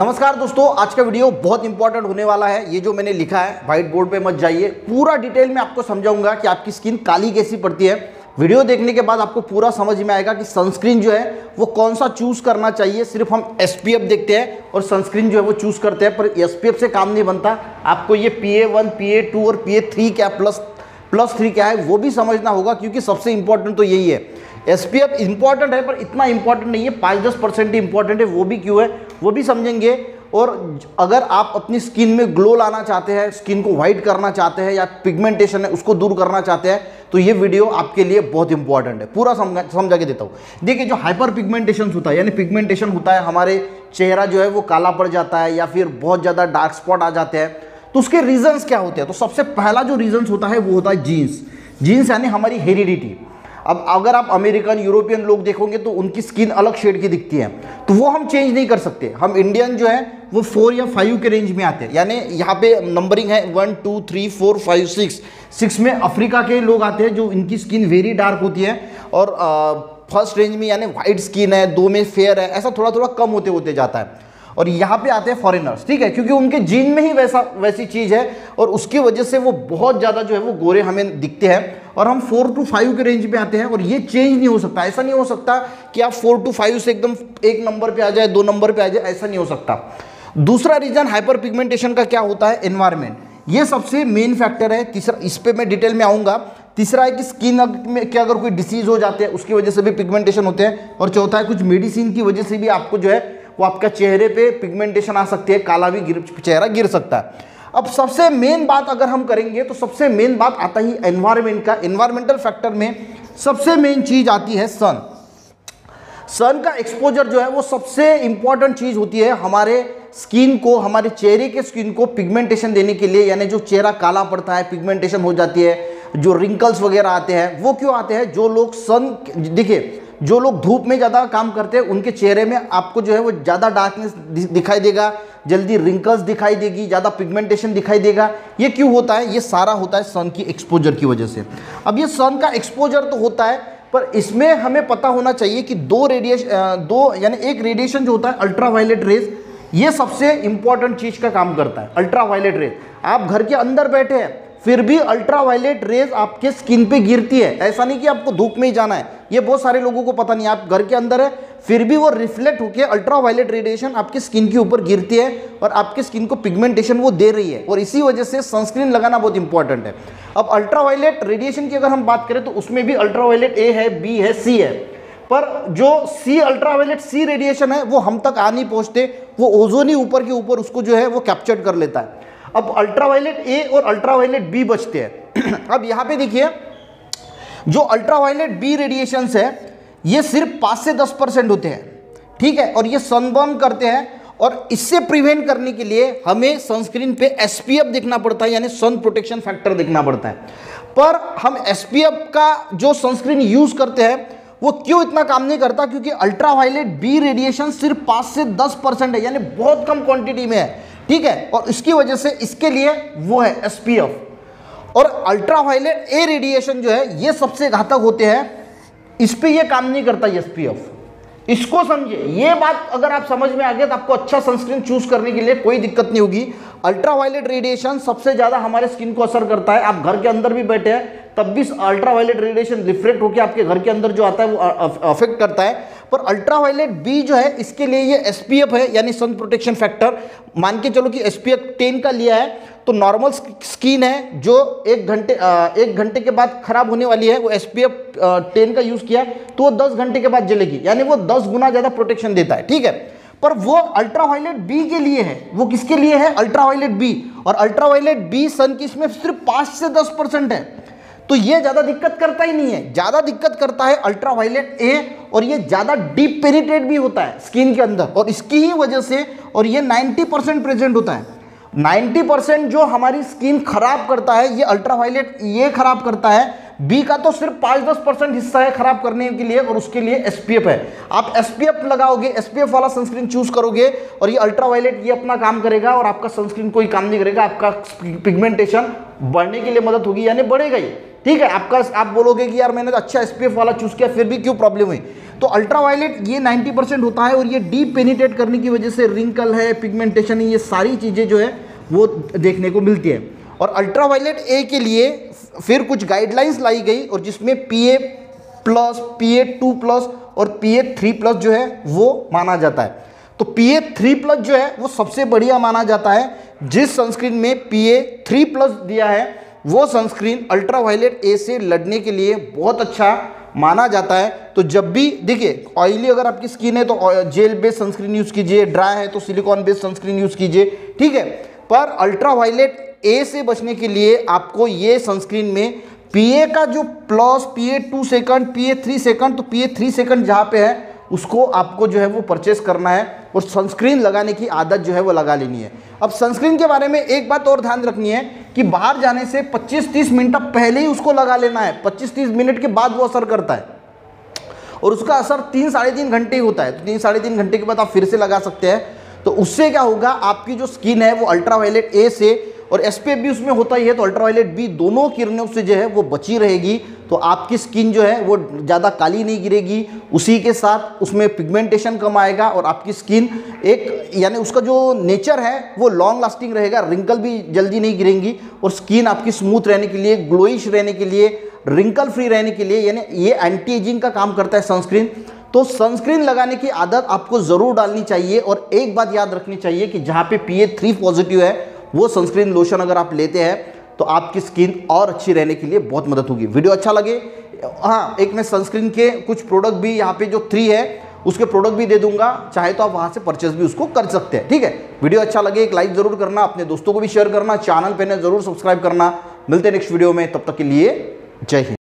नमस्कार दोस्तों, आज का वीडियो बहुत इंपॉर्टेंट होने वाला है। ये जो मैंने लिखा है व्हाइट बोर्ड पे मत जाइए, पूरा डिटेल में आपको समझाऊंगा कि आपकी स्किन काली कैसी पड़ती है। वीडियो देखने के बाद आपको पूरा समझ में आएगा कि सनस्क्रीन जो है वो कौन सा चूज करना चाहिए। सिर्फ हम SPF देखते हैं और सनस्क्रीन जो है वो चूज करते हैं, पर SPF से काम नहीं बनता। आपको ये PA1, PA2 और PA3 क्या प्लस 3 क्या है वो भी समझना होगा, क्योंकि सबसे इंपॉर्टेंट तो यही है। SPF इंपॉर्टेंट है पर इतना इंपॉर्टेंट नहीं है, 5-10% ही इंपॉर्टेंट है। वो भी क्यों है वो भी समझेंगे। और अगर आप अपनी स्किन में ग्लो लाना चाहते हैं, स्किन को व्हाइट करना चाहते हैं, या पिगमेंटेशन है उसको दूर करना चाहते हैं, तो ये वीडियो आपके लिए बहुत इंपॉर्टेंट है। पूरा समझा के देता हूँ। देखिए, जो हाइपर पिगमेंटेशन होता है, यानी पिगमेंटेशन होता है, हमारे चेहरा जो है वो काला पड़ जाता है या फिर बहुत ज़्यादा डार्क स्पॉट आ जाते हैं, तो उसके रीजंस क्या होते हैं? तो सबसे पहला जो रीजंस होता है वो होता है जीन्स यानी हमारी हेरिडिटी। अब अगर आप अमेरिकन, यूरोपियन लोग देखोगे तो उनकी स्किन अलग शेड की दिखती है, तो वो हम चेंज नहीं कर सकते। हम इंडियन जो है वो 4 या 5 के रेंज में आते हैं, यानी यहाँ पे नंबरिंग है 1 2 3 4 5 6 में अफ्रीका के लोग आते हैं जो इनकी स्किन वेरी डार्क होती है, और फर्स्ट रेंज में यानी वाइट स्किन है, 2 में फेयर है, ऐसा थोड़ा थोड़ा कम होते होते जाता है। और यहाँ पे आते हैं फॉरेनर्स, ठीक है, क्योंकि उनके जीन में ही वैसी चीज़ है, और उसकी वजह से वो बहुत ज़्यादा जो है वो गोरे हमें दिखते हैं। और हम 4 to 5 के रेंज में आते हैं, और ये चेंज नहीं हो सकता। ऐसा नहीं हो सकता कि आप 4 to 5 से एकदम 1 नंबर पे आ जाए, 2 नंबर पे आ जाए, ऐसा नहीं हो सकता। दूसरा रीजन हाइपर पिगमेंटेशन का क्या होता है? एनवायरमेंट। ये सबसे मेन फैक्टर है। तीसरा, इस पे मैं डिटेल में आऊँगा। तीसरा है कि स्किन में क्या अगर कोई डिसीज हो जाते हैं उसकी वजह से भी पिगमेंटेशन होते हैं। और चौथा है कुछ मेडिसिन की वजह से भी आपको जो है वो आपका चेहरे पे पिगमेंटेशन आ सकती है, काला भी चेहरा गिर सकता है। अब सबसे मेन बात अगर हम करेंगे तो सबसे मेन बात आता ही एनवायरनमेंट का। एनवायरमेंटल फैक्टर में सबसे मेन चीज आती है सन का एक्सपोजर जो है वो सबसे इंपॉर्टेंट चीज होती है हमारे स्किन को, हमारे चेहरे के स्किन को पिगमेंटेशन देने के लिए। यानी जो चेहरा काला पड़ता है, पिगमेंटेशन हो जाती है, जो रिंकल्स वगैरह आते हैं, वो क्यों आते हैं? जो लोग देखिए, जो लोग धूप में ज़्यादा काम करते हैं उनके चेहरे में आपको जो है वो ज़्यादा डार्कनेस दिखाई देगा, जल्दी रिंकल्स दिखाई देगी, ज़्यादा पिगमेंटेशन दिखाई देगा। ये क्यों होता है? ये सारा होता है सन की एक्सपोजर की वजह से। अब ये सन का एक्सपोजर तो होता है, पर इसमें हमें पता होना चाहिए कि एक रेडिएशन जो होता है अल्ट्रावायलेट रेज, ये सबसे इंपॉर्टेंट चीज़ का काम करता है। अल्ट्रावायलेट रेज, आप घर के अंदर बैठे हैं फिर भी अल्ट्रावायलेट रेज आपके स्किन पे गिरती है। ऐसा नहीं कि आपको धूप में ही जाना है, ये बहुत सारे लोगों को पता नहीं। आप घर के अंदर है फिर भी वो रिफ्लेक्ट होकर अल्ट्रावायलेट रेडिएशन आपकी स्किन के ऊपर गिरती है, और आपकी स्किन को पिगमेंटेशन वो दे रही है। और इसी वजह से सनस्क्रीन लगाना बहुत इंपॉर्टेंट है। अब अल्ट्रावायलेट रेडिएशन की अगर हम बात करें तो उसमें भी अल्ट्रावायलेट A है, B है, C है, पर जो अल्ट्रावायलेट C रेडिएशन है वो हम तक आ नहीं पहुँचते, वो ओजोन ही ऊपर के ऊपर उसको जो है वो कैप्चर कर लेता है। अब अल्ट्रावायलेट A और अल्ट्रावायलेट B बचते हैं। अब यहाँ पे देखिए, जो अल्ट्रावायलेट B रेडिएशंस है ये सिर्फ 5 से 10% होते हैं, ठीक है, और ये सनबर्न करते हैं। और इससे प्रिवेंट करने के लिए हमें सनस्क्रीन पे SPF देखना पड़ता है, यानी सन प्रोटेक्शन फैक्टर देखना पड़ता है। पर हम SPF का जो सनस्क्रीन यूज करते हैं वो क्यों इतना काम नहीं करता? क्योंकि अल्ट्रावायलेट B रेडिएशन सिर्फ 5 से 10% है, यानी बहुत कम क्वांटिटी में है, ठीक है। और इसकी वजह से इसके लिए वो है SPF। और अल्ट्रावायलेट A रेडिएशन जो है ये सबसे घातक होते हैं, इस पे ये काम नहीं करता SPF। इसको समझिए, ये बात अगर आप समझ में आ गया तो आपको अच्छा सनस्क्रीन चूज करने के लिए कोई दिक्कत नहीं होगी। अल्ट्रावायलेट रेडिएशन सबसे ज्यादा हमारे स्किन को असर करता है। आप घर के अंदर भी बैठे हैं तब भी अल्ट्रावायलेट रेडिएशन रिफ्लेक्ट होकर आपके घर के अंदर जो आता है वो अफेक्ट करता है। पर अल्ट्रावायलेट B जो है इसके लिए ये SPF है, यानी सन प्रोटेक्शन फैक्टर। मान के चलो कि SPF 10 का लिया है, तो नॉर्मल स्किन है जो 1 घंटे के बाद खराब होने वाली है, वो SPF 10 का यूज किया तो वो 10 घंटे के बाद जलेगी, यानी वो 10 गुना ज्यादा प्रोटेक्शन देता है, ठीक है। पर वो अल्ट्रावायलेट B के लिए है। वो किसके लिए है? Ultraviolet B। और अल्ट्रावायलेट B सन की इसमें सिर्फ 5 से 10% है, तो ये ज्यादा दिक्कत करता ही नहीं है। ज्यादा दिक्कत करता है अल्ट्रावायलेट A, और ये ज्यादा डीप पेनिट्रेट भी होता है स्किन के अंदर, और इसकी ही वजह से, और ये 90% प्रेजेंट होता है। 90% जो हमारी स्किन खराब करता है ये अल्ट्रावायलेट A खराब करता है। B का तो सिर्फ 5-10% हिस्सा है खराब करने के लिए, और उसके लिए SPF है। आप SPF लगाओगे, SPF वाला सनस्क्रीन चूज करोगे, और ये अल्ट्रावायलेट ये अपना काम करेगा, और आपका सनस्क्रीन कोई काम नहीं करेगा। आपका पिगमेंटेशन बढ़ने के लिए मदद होगी, यानी बढ़ेगा ही, ठीक है। आप बोलोगे कि यार मैंने तो अच्छा SPF वाला चूज किया फिर भी क्यों प्रॉब्लम हुई? तो अल्ट्रावायलेट ये 90% होता है और ये डीप पेनिट्रेट करने की वजह से रिंकल है, पिगमेंटेशन है, ये सारी चीज़ें जो है वो देखने को मिलती है। और अल्ट्रावायलेट ए के लिए फिर कुछ गाइडलाइंस लाई गई और जिसमें PA+, PA2+ और PA3+ जो है वो माना जाता है। तो PA3+ जो है वो सबसे बढ़िया माना जाता है। जिस सनस्क्रीन में PA3+ दिया है वो सनस्क्रीन अल्ट्रावायलेट ए से लड़ने के लिए बहुत अच्छा माना जाता है। तो जब भी देखिए, ऑयली अगर आपकी स्किन है तो जेल बेस्ड सनस्क्रीन यूज़ कीजिए, ड्राई है तो सिलिकॉन बेस्ड सनस्क्रीन यूज़ कीजिए, ठीक है। पर अल्ट्रावायलेट ए से बचने के लिए आपको ये सनस्क्रीन में PA का जो plus, PA2 second, PA3 second, तो PA3 सेकंड जहाँ पे है उसको आपको जो है वो परचेस करना है और सनस्क्रीन लगाने की आदत जो है वो लगा लेनी है। अब सनस्क्रीन के बारे में एक बात और ध्यान रखनी है कि बाहर जाने से 25-30 मिनट पहले ही उसको लगा लेना है। 25-30 मिनट के बाद वो असर करता है और उसका असर 3-3.5 घंटे ही होता है। तो 3-3.5 घंटे के बाद आप फिर से लगा सकते हैं। तो उससे क्या होगा, आपकी जो स्किन है वो अल्ट्रावायलेट ए से और SPF भी उसमें होता ही है, तो अल्ट्रावायलेट बी दोनों किरणों से जो है वो बची रहेगी। तो आपकी स्किन जो है वो ज़्यादा काली नहीं गिरेगी, उसी के साथ उसमें पिगमेंटेशन कम आएगा और आपकी स्किन एक यानी उसका जो नेचर है वो लॉन्ग लास्टिंग रहेगा, रिंकल भी जल्दी नहीं गिरेंगी और स्किन आपकी स्मूथ रहने के लिए, ग्लोइश रहने के लिए, रिंकल फ्री रहने के लिए, यानी ये एंटी एजिंग का काम करता है सनस्क्रीन। तो सनस्क्रीन लगाने की आदत आपको ज़रूर डालनी चाहिए और एक बात याद रखनी चाहिए कि जहाँ पे PA3 पॉजिटिव है वो सनस्क्रीन लोशन अगर आप लेते हैं तो आपकी स्किन और अच्छी रहने के लिए बहुत मदद होगी। वीडियो अच्छा लगे, हाँ, एक मैं सनस्क्रीन के कुछ प्रोडक्ट भी यहाँ पे जो 3 है उसके प्रोडक्ट भी दे दूंगा, चाहे तो आप वहाँ से परचेस भी उसको कर सकते हैं, ठीक है। वीडियो अच्छा लगे एक लाइक ज़रूर करना, अपने दोस्तों को भी शेयर करना, चैनल पे ने ज़रूर सब्सक्राइब करना। मिलते हैं नेक्स्ट वीडियो में, तब तक के लिए जय हिंद।